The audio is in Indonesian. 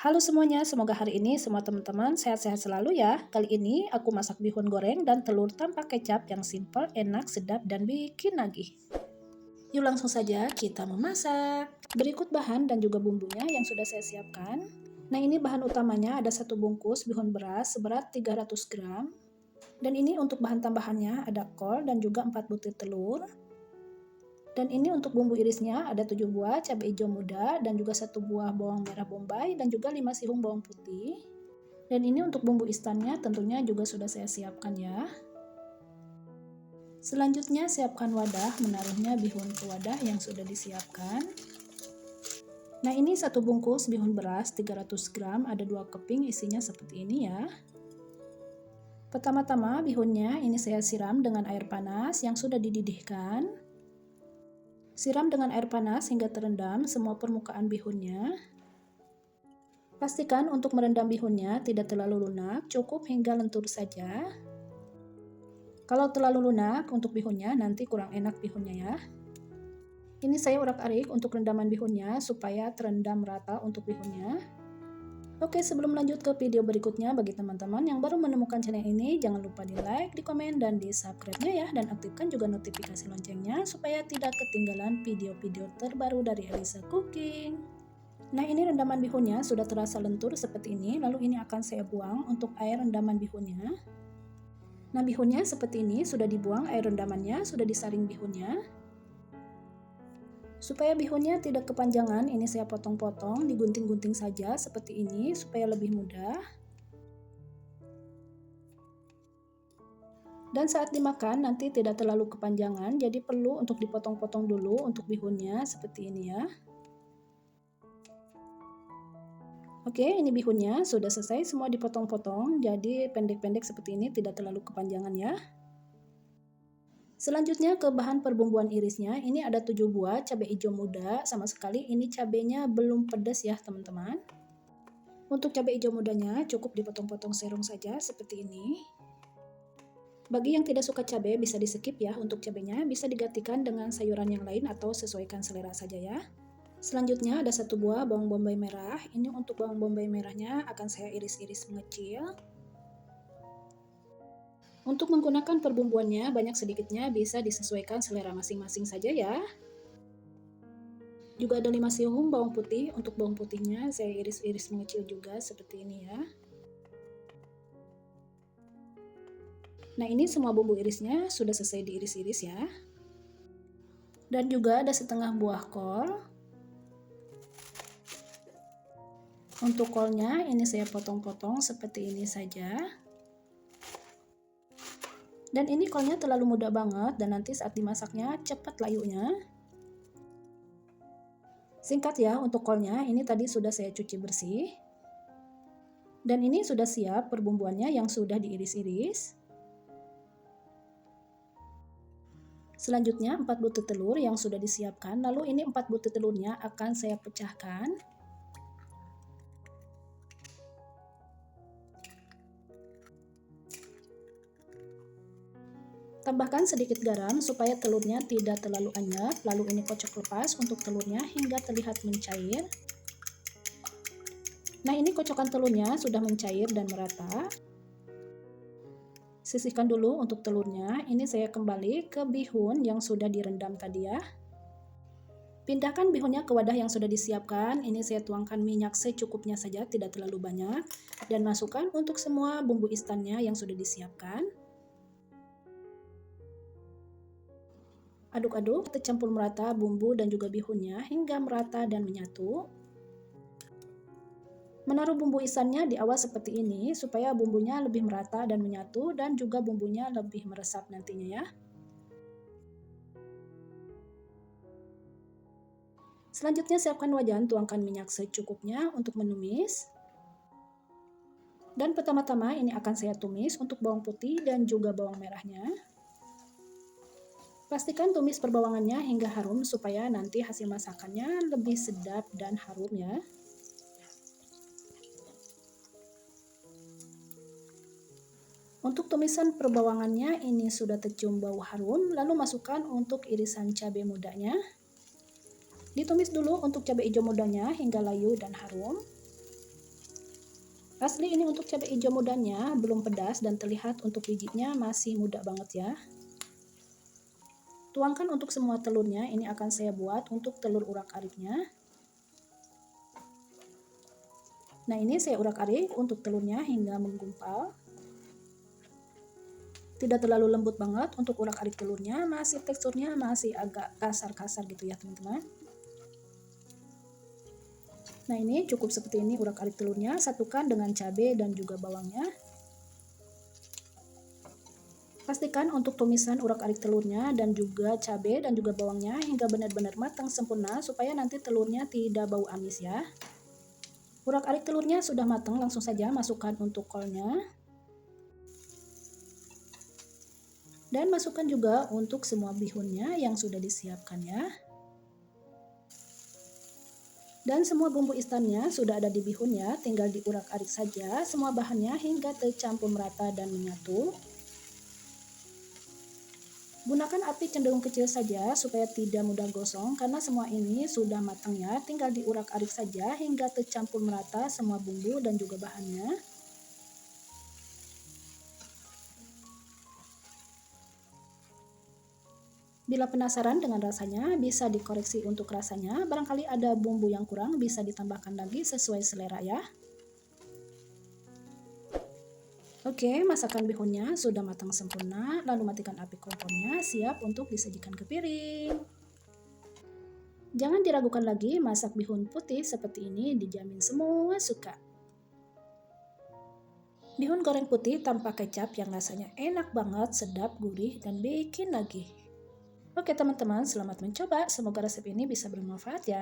Halo semuanya, semoga hari ini semua teman-teman sehat-sehat selalu ya. Kali ini aku masak bihun goreng dan telur tanpa kecap yang simple, enak, sedap, dan bikin nagih. Yuk langsung saja kita memasak. Berikut bahan dan juga bumbunya yang sudah saya siapkan. Nah ini bahan utamanya ada 1 bungkus bihun beras seberat 300 gram. Dan ini untuk bahan tambahannya ada kol dan juga 4 butir telur. Dan ini untuk bumbu irisnya ada 7 buah cabai hijau muda dan juga 1 buah bawang merah bombay dan juga 5 siung bawang putih. Dan ini untuk bumbu instannya tentunya juga sudah saya siapkan ya. Selanjutnya siapkan wadah, menaruhnya bihun ke wadah yang sudah disiapkan. Nah ini 1 bungkus bihun beras 300 gram ada 2 keping isinya seperti ini ya. Pertama-tama bihunnya ini saya siram dengan air panas yang sudah dididihkan. Siram dengan air panas hingga terendam semua permukaan bihunnya. Pastikan untuk merendam bihunnya tidak terlalu lunak, cukup hingga lentur saja. Kalau terlalu lunak untuk bihunnya nanti kurang enak bihunnya ya. Ini saya urak-arik untuk rendaman bihunnya supaya terendam rata untuk bihunnya. Oke, sebelum lanjut ke video berikutnya, bagi teman-teman yang baru menemukan channel ini, jangan lupa di like, di komen, dan di subscribe-nya ya. Dan aktifkan juga notifikasi loncengnya supaya tidak ketinggalan video-video terbaru dari Elisa Cooking. Nah ini rendaman bihunnya sudah terasa lentur seperti ini, lalu ini akan saya buang untuk air rendaman bihunnya. Nah bihunnya seperti ini, sudah dibuang air rendamannya, sudah disaring bihunnya. Supaya bihunnya tidak kepanjangan, ini saya potong-potong, digunting-gunting saja seperti ini supaya lebih mudah. Dan saat dimakan nanti tidak terlalu kepanjangan, jadi perlu untuk dipotong-potong dulu untuk bihunnya seperti ini ya. Oke, ini bihunnya sudah selesai semua dipotong-potong, jadi pendek-pendek seperti ini, tidak terlalu kepanjangan ya. Selanjutnya ke bahan perbumbuan irisnya, ini ada 7 buah cabai hijau muda, sama sekali ini cabainya belum pedas ya teman-teman. Untuk cabai hijau mudanya cukup dipotong-potong serong saja seperti ini. Bagi yang tidak suka cabai bisa di skip ya untuk cabainya, bisa digantikan dengan sayuran yang lain atau sesuaikan selera saja ya. Selanjutnya ada 1 buah bawang bombay merah, ini untuk bawang bombay merahnya akan saya iris-iris mengecil. Untuk menggunakan perbumbuannya banyak sedikitnya bisa disesuaikan selera masing-masing saja ya. Juga ada 5 siung bawang putih, untuk bawang putihnya saya iris-iris mengecil juga seperti ini ya. Nah ini semua bumbu irisnya sudah selesai diiris-iris ya. Dan juga ada setengah buah kol. Untuk kolnya ini saya potong-potong seperti ini saja. Dan ini kolnya terlalu muda banget dan nanti saat dimasaknya cepat layunya. Singkat ya untuk kolnya, ini tadi sudah saya cuci bersih. Dan ini sudah siap perbumbuannya yang sudah diiris-iris. Selanjutnya 4 butir telur yang sudah disiapkan, lalu ini 4 butir telurnya akan saya pecahkan. Tambahkan sedikit garam supaya telurnya tidak terlalu anyep, lalu ini kocok lepas untuk telurnya hingga terlihat mencair. Nah ini kocokan telurnya sudah mencair dan merata. Sisihkan dulu untuk telurnya, ini saya kembali ke bihun yang sudah direndam tadi ya. Pindahkan bihunnya ke wadah yang sudah disiapkan, ini saya tuangkan minyak secukupnya saja, tidak terlalu banyak. Dan masukkan untuk semua bumbu instannya yang sudah disiapkan. Aduk-aduk, tercampur merata bumbu dan juga bihunnya hingga merata dan menyatu. Menaruh bumbu isannya di awal seperti ini supaya bumbunya lebih merata dan menyatu dan juga bumbunya lebih meresap nantinya ya. Selanjutnya siapkan wajan, tuangkan minyak secukupnya untuk menumis. Dan pertama-tama ini akan saya tumis untuk bawang putih dan juga bawang merahnya. Pastikan tumis perbawangannya hingga harum supaya nanti hasil masakannya lebih sedap dan harum ya. Untuk tumisan perbawangannya ini sudah tercium bau harum, lalu masukkan untuk irisan cabai mudanya. Ditumis dulu untuk cabai hijau mudanya hingga layu dan harum. Asli ini untuk cabai hijau mudanya, belum pedas dan terlihat untuk bijinya masih muda banget ya. Tuangkan untuk semua telurnya, ini akan saya buat untuk telur urak-ariknya. Nah, ini saya urak-arik untuk telurnya hingga menggumpal. Tidak terlalu lembut banget untuk urak-arik telurnya, masih teksturnya masih agak kasar-kasar gitu ya teman-teman. Nah, ini cukup seperti ini urak-arik telurnya, satukan dengan cabai dan juga bawangnya. Pastikan untuk tumisan urak-arik telurnya dan juga cabai dan juga bawangnya hingga benar-benar matang sempurna supaya nanti telurnya tidak bau amis ya. Urak-arik telurnya sudah matang, langsung saja masukkan untuk kolnya. Dan masukkan juga untuk semua bihunnya yang sudah disiapkan ya. Dan semua bumbu instannya sudah ada di bihun ya, tinggal diurak-arik saja semua bahannya hingga tercampur merata dan menyatu. Gunakan api cenderung kecil saja supaya tidak mudah gosong karena semua ini sudah matang ya, tinggal diurak-arik saja hingga tercampur merata semua bumbu dan juga bahannya. Bila penasaran dengan rasanya, bisa dikoreksi untuk rasanya. Barangkali ada bumbu yang kurang, bisa ditambahkan lagi sesuai selera ya. Oke, masakan bihunnya sudah matang sempurna, lalu matikan api kompornya, siap untuk disajikan ke piring. Jangan diragukan lagi, masak bihun putih seperti ini dijamin semua suka. Bihun goreng putih tanpa kecap yang rasanya enak banget, sedap, gurih, dan bikin lagi. Oke teman-teman, selamat mencoba. Semoga resep ini bisa bermanfaat ya.